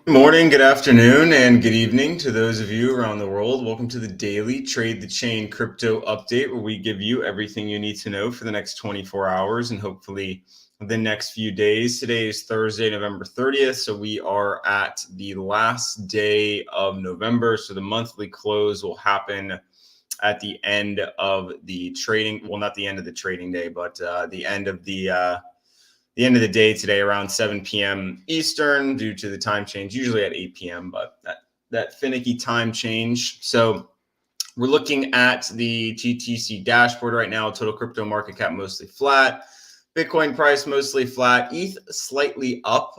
Good morning, good afternoon, and good evening to those of you around the world. Welcome to the daily Trade the Chain crypto update, where we give you everything you need to know for the next 24 hours and hopefully the next few days. Today is Thursday, November 30th, so we are at the last day of November. So the monthly close will happen at the end of the trading, well, not the end of the trading day, but the end of the day today around 7 p.m. Eastern due to the time change, usually at 8 p.m., but that finicky time change. So we're looking at the GTC dashboard right now. Total crypto market cap mostly flat. Bitcoin price mostly flat. ETH slightly up.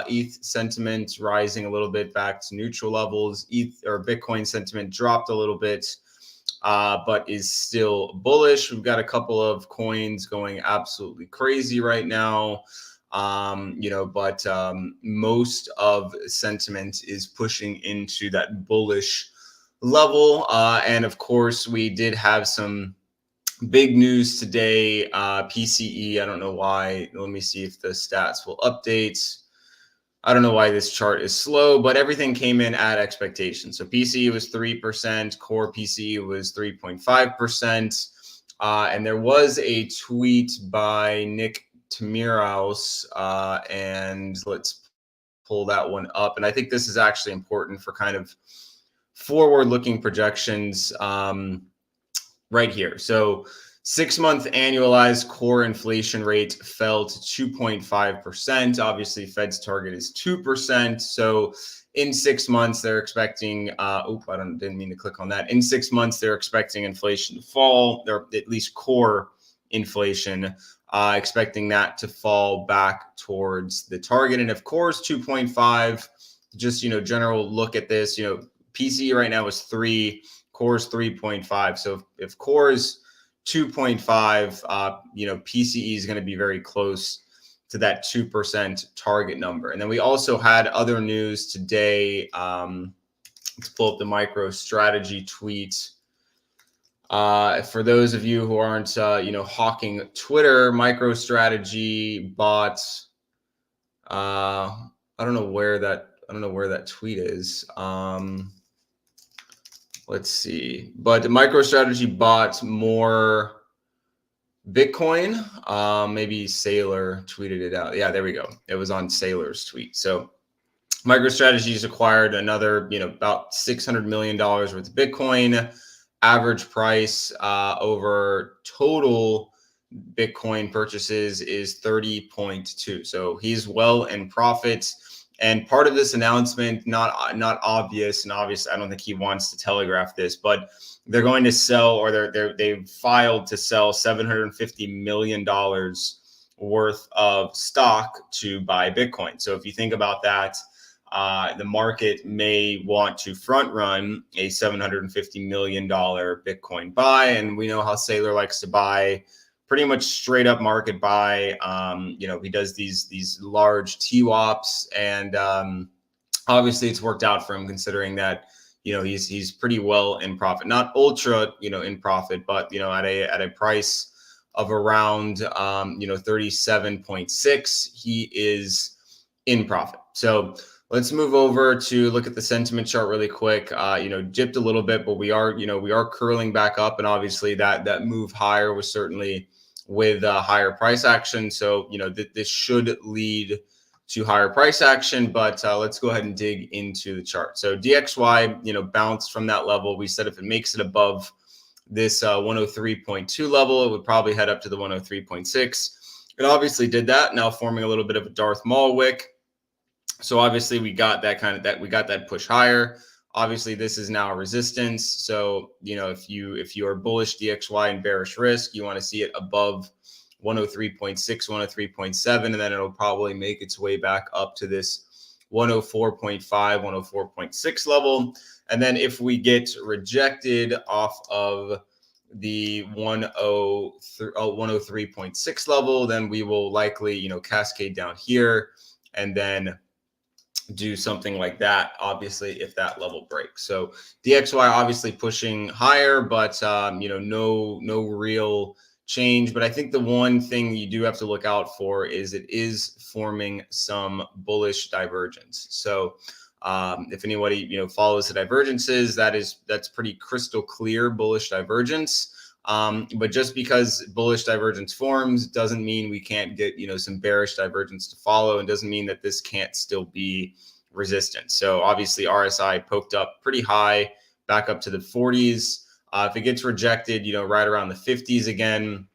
ETH sentiment rising a little bit back to neutral levels. ETH or Bitcoin sentiment dropped a little bit, but is still bullish. We've got a couple of coins going absolutely crazy right now. But most of sentiment is pushing into that bullish level. And of course, we did have some big news today. PCE, I don't know why. Let me see if the stats will update. I don't know why this chart is slow, but everything came in at expectation. So PCE was 3%, core PCE was 3.5%. And there was a tweet by Nick Tamiraus, and let's pull that one up. And I think this is actually important for kind of forward-looking projections right here. So 6-month annualized core inflation rate fell to 2.5%. Obviously, Fed's target is 2%. So in 6 months, they're expecting, didn't mean to click on that. In 6 months, they're expecting inflation to fall, or at least core inflation, expecting that to fall back towards the target. And of course, 2.5, just, general look at this, PCE right now is 3, core is 3.5. So if core is 2.5, PCE is going to be very close to that 2% target number. And then we also had other news today. Let's pull up the MicroStrategy tweet. For those of you who aren't, hawking Twitter, MicroStrategy bought. I don't know where that tweet is. Let's see. But MicroStrategy bought more Bitcoin. Maybe Sailor tweeted it out. Yeah, there we go. It was on Sailor's tweet. So MicroStrategy's acquired another, about $600 million worth of Bitcoin. Average price over total Bitcoin purchases is 30.2. So he's well in profit. And part of this announcement, not obvious, and obviously I don't think he wants to telegraph this, but they're going to sell, or they've filed to sell $750 million worth of stock to buy Bitcoin. So if you think about that, the market may want to front run a $750 million Bitcoin buy. And we know how Sailor likes to buy pretty much straight up market buy. He does these large TWAPs, and obviously it's worked out for him, considering that he's pretty well in profit, not ultra in profit, but at a price of around 37.6, he is in profit. So let's move over to look at the sentiment chart really quick. Dipped a little bit, but we are curling back up, and obviously that move higher was certainly with higher price action. So, this should lead to higher price action, but let's go ahead and dig into the chart. So DXY, bounced from that level. We said if it makes it above this 103.2 level, it would probably head up to the 103.6. It obviously did that, now forming a little bit of a Darth Maul wick. So obviously we got that push higher. Obviously, this is now a resistance. So, if you are bullish DXY and bearish risk, you want to see it above 103.6, 103.7, and then it'll probably make its way back up to this 104.5, 104.6 level. And then if we get rejected off of the 103.6 level, then we will likely, cascade down here and then do something like that, obviously, if that level breaks. So DXY obviously pushing higher, but no real change. But I think the one thing you do have to look out for is it is forming some bullish divergence. So If anybody follows the divergences, that's pretty crystal clear bullish divergence. But just because bullish divergence forms doesn't mean we can't get some bearish divergence to follow, and doesn't mean that this can't still be resistance. So obviously RSI poked up pretty high, back up to the 40s. If it gets rejected, right around the 50s again,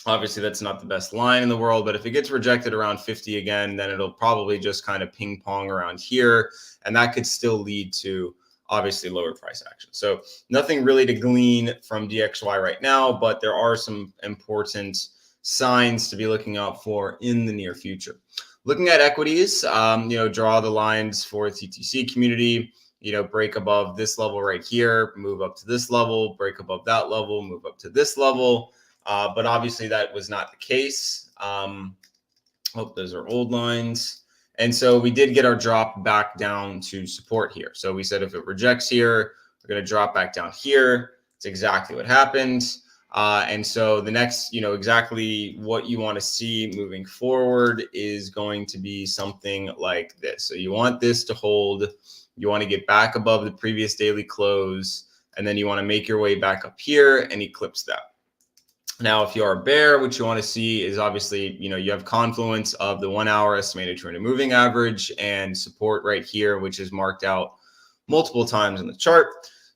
obviously that's not the best line in the world, but if it gets rejected around 50 again, then it'll probably just kind of ping pong around here, and that could still lead to obviously lower price action. So nothing really to glean from DXY right now, but there are some important signs to be looking out for in the near future. Looking at equities, draw the lines for the TTC community, break above this level right here, move up to this level, break above that level, move up to this level. But obviously that was not the case. Those are old lines. And so we did get our drop back down to support here. So we said if it rejects here, we're going to drop back down here. It's exactly what happened. And so the next, exactly what you want to see moving forward is going to be something like this. So you want this to hold. You want to get back above the previous daily close, and then you want to make your way back up here and eclipse that. Now, if you are a bear, what you want to see is obviously, you have confluence of the 1 hour estimated 200 moving average and support right here, which is marked out multiple times in the chart.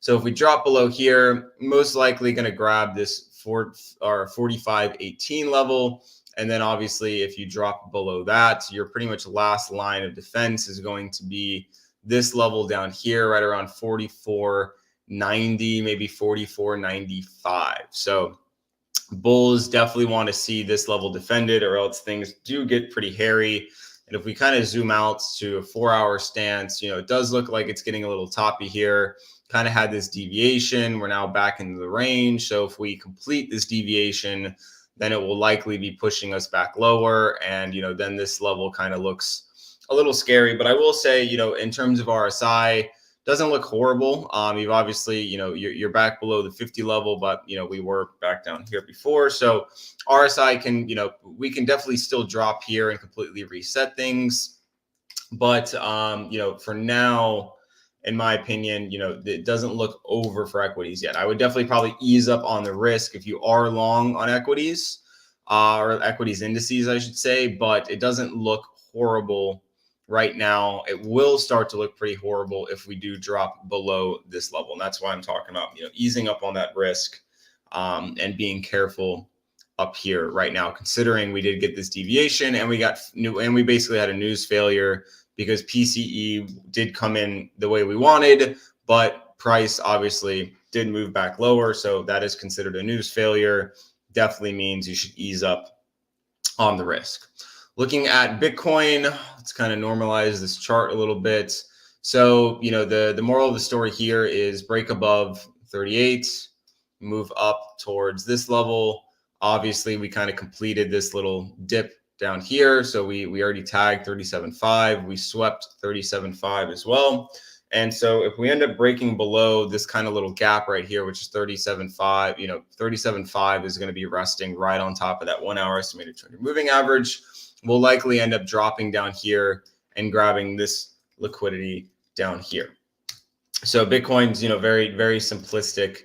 So if we drop below here, most likely going to grab this 45.18 level. And then obviously, if you drop below that, your pretty much last line of defense is going to be this level down here, right around 44.90, maybe 44.95. So bulls definitely want to see this level defended, or else things do get pretty hairy. And if we kind of zoom out to a 4 hour stance, it does look like it's getting a little toppy here. Kind of had this deviation. We're now back into the range. So if we complete this deviation, then it will likely be pushing us back lower. And, then this level kind of looks a little scary. But I will say, in terms of RSI, doesn't look horrible. You've obviously, you're back below the 50 level, but, we were back down here before. So RSI can, we can definitely still drop here and completely reset things. But, for now, in my opinion, it doesn't look over for equities yet. I would definitely probably ease up on the risk if you are long on equities, or equities indices, I should say, but it doesn't look horrible right now. It will start to look pretty horrible if we do drop below this level. And that's why I'm talking about, easing up on that risk, and being careful up here right now, considering we did get this deviation and we basically had a news failure, because PCE did come in the way we wanted, but price obviously did move back lower. So that is considered a news failure. Definitely means you should ease up on the risk. Looking at Bitcoin, let's kind of normalize this chart a little bit. So, the moral of the story here is break above 38, move up towards this level. Obviously, we kind of completed this little dip down here. So we already tagged 37.5. We swept 37.5 as well. And so if we end up breaking below this kind of little gap right here, which is 37.5, 37.5 is going to be resting right on top of that 1 hour estimated 200 moving average. We'll likely end up dropping down here and grabbing this liquidity down here. So Bitcoin's, very, very simplistic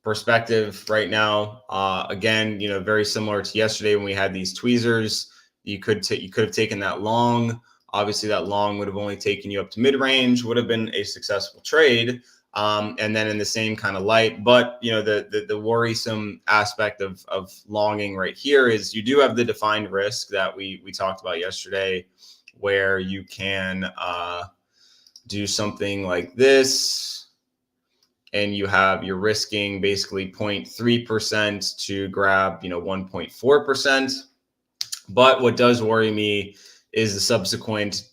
perspective right now. Again, very similar to yesterday when we had these tweezers. You could have taken that long. Obviously, that long would have only taken you up to mid-range, would have been a successful trade. And then in the same kind of light, but the worrisome aspect of longing right here is you do have the defined risk that we talked about yesterday, where you can do something like this, and you're risking basically 0.3% to grab 1.4%. But what does worry me is the subsequent,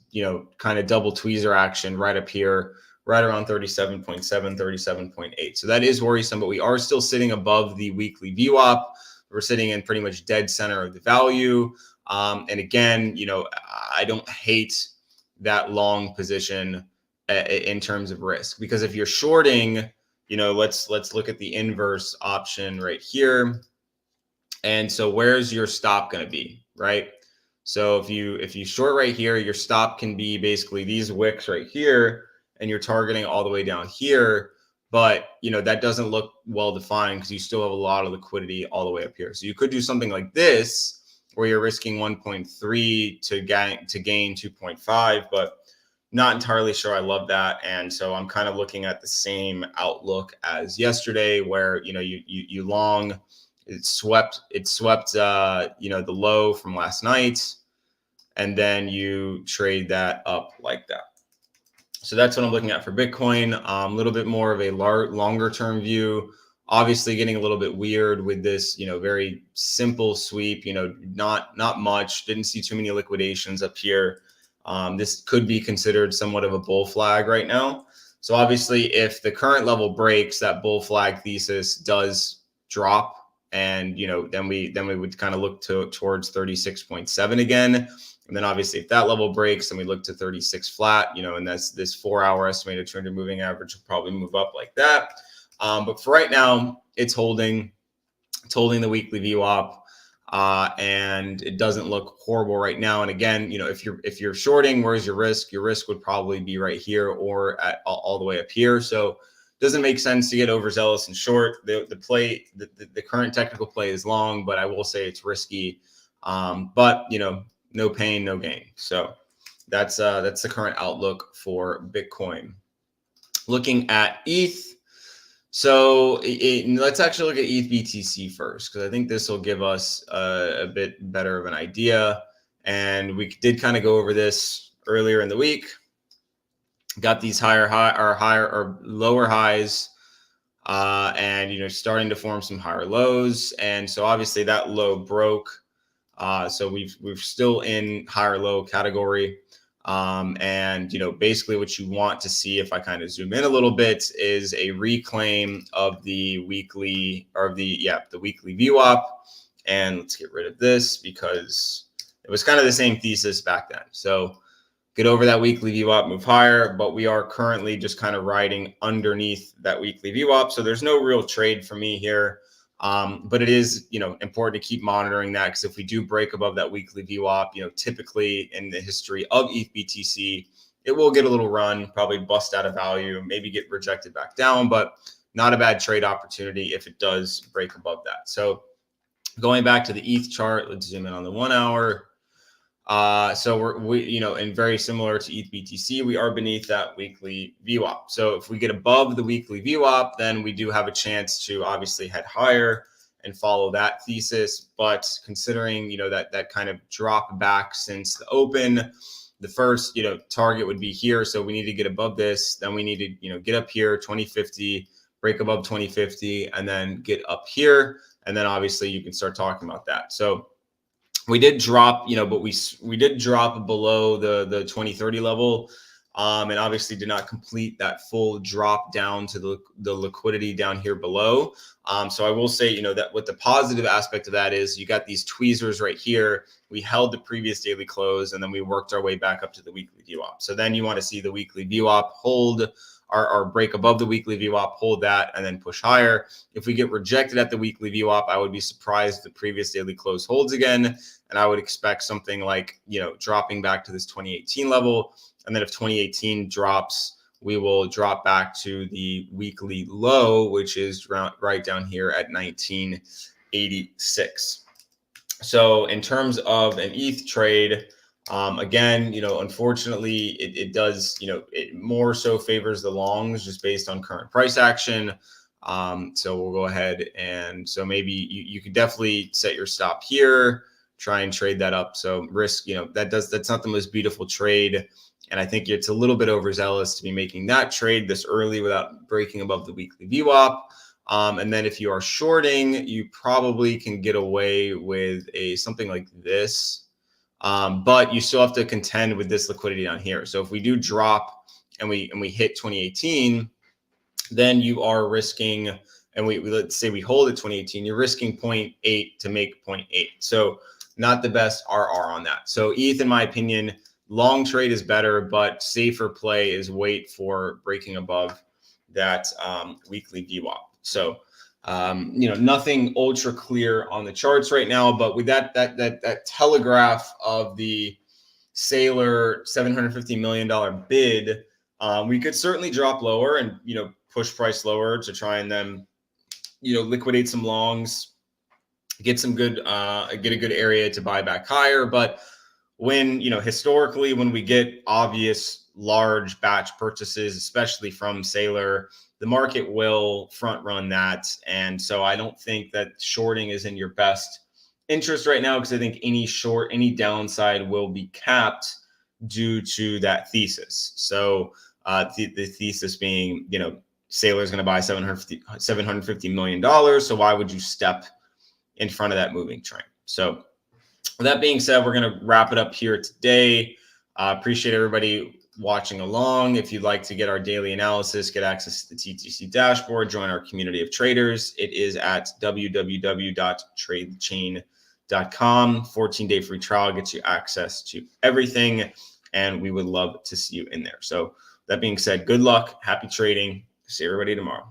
kind of double tweezer action right up here, right around 37.7, 37.8. So that is worrisome, but we are still sitting above the weekly VWAP. We're sitting in pretty much dead center of the value. And again, I don't hate that long position in terms of risk, because if you're shorting, let's look at the inverse option right here. And so where's your stop going to be, right? So if you short right here, your stop can be basically these wicks right here. and you're targeting all the way down here. But, that doesn't look well defined because you still have a lot of liquidity all the way up here. So you could do something like this where you're risking 1.3 to gain 2.5, but not entirely sure I love that. And so I'm kind of looking at the same outlook as yesterday where, you long, it swept, the low from last night, and then you trade that up like that. So that's what I'm looking at for Bitcoin. A little bit more of a longer term view. Obviously, getting a little bit weird with this, very simple sweep. Not much. Didn't see too many liquidations up here. This could be considered somewhat of a bull flag right now. So obviously, if the current level breaks, that bull flag thesis does drop, and then we would kind of look towards 36.7 again. And then obviously if that level breaks, then we look to 36 flat, and that's this 4-hour estimated 200 moving average will probably move up like that. But for right now, it's holding the weekly VWAP, and it doesn't look horrible right now. And again, if you're shorting, where's your risk? Your risk would probably be right here or at all the way up here. So it doesn't make sense to get overzealous and short. The current technical play is long, but I will say it's risky. But no pain, no gain. So that's the current outlook for Bitcoin. Looking at ETH. So let's actually look at ETH BTC first, because I think this will give us a bit better of an idea. And we did kind of go over this earlier in the week. Got these higher or lower highs, and starting to form some higher lows. And so obviously that low broke. So we're still in higher low category. And basically what you want to see, if I kind of zoom in a little bit, is a reclaim of the weekly weekly VWAP. And let's get rid of this because it was kind of the same thesis back then. So get over that weekly VWAP, move higher, but we are currently just kind of riding underneath that weekly VWAP. So there's no real trade for me here. But it is, important to keep monitoring that, because if we do break above that weekly VWAP, typically in the history of ETH BTC, it will get a little run, probably bust out of value, maybe get rejected back down, but not a bad trade opportunity if it does break above that. So going back to the ETH chart, let's zoom in on the 1 hour. So and very similar to ETH BTC, we are beneath that weekly VWAP. So if we get above the weekly VWAP, then we do have a chance to obviously head higher and follow that thesis. But considering, that kind of drop back since the open, the first, target would be here. So we need to get above this. Then we need to, get up here, 2050, break above 2050, and then get up here. And then obviously you can start talking about that. So we did drop, but we did drop below the 2030 level, and obviously did not complete that full drop down to the liquidity down here below. So I will say, that what the positive aspect of that is, you got these tweezers right here. We held the previous daily close, and then we worked our way back up to the weekly VWAP. So then you want to see the weekly VWAP hold or break above the weekly VWAP, hold that, and then push higher. If we get rejected at the weekly VWAP, I would be surprised if the previous daily close holds again. And I would expect something like, dropping back to this 2018 level. And then if 2018 drops, we will drop back to the weekly low, which is right down here at 1986. So in terms of an ETH trade, again, unfortunately, it does, it more so favors the longs just based on current price action. So we'll go ahead, and so maybe you could definitely set your stop here, try and trade that up. So risk, that's not the most beautiful trade. And I think it's a little bit overzealous to be making that trade this early without breaking above the weekly VWAP. And then if you are shorting, you probably can get away with something like this. But you still have to contend with this liquidity down here. So if we do drop and we hit 2018, then you are risking, and we let's say we hold at 2018, you're risking 0.8 to make 0.8. So not the best RR on that. So ETH, in my opinion, long trade is better, but safer play is wait for breaking above that weekly VWAP. So nothing ultra clear on the charts right now, but with that telegraph of the Sailor $750 million bid, We could certainly drop lower and, push price lower to try and then, liquidate some longs, get some good, get a good area to buy back higher. But when, historically, when we get obvious large batch purchases, especially from Sailor, the market will front run that. And so I don't think that shorting is in your best interest right now, because I think any downside will be capped due to that thesis. So the thesis being, Sailor is going to buy $750 million. So why would you step in front of that moving train? So with that being said, we're going to wrap it up here today. Appreciate everybody watching along. If you'd like to get our daily analysis, get access to the TTC dashboard, join our community of traders. It is at www.tradechain.com. 14-day free trial gets you access to everything, and we would love to see you in there. So that being said, good luck, happy trading. See everybody tomorrow.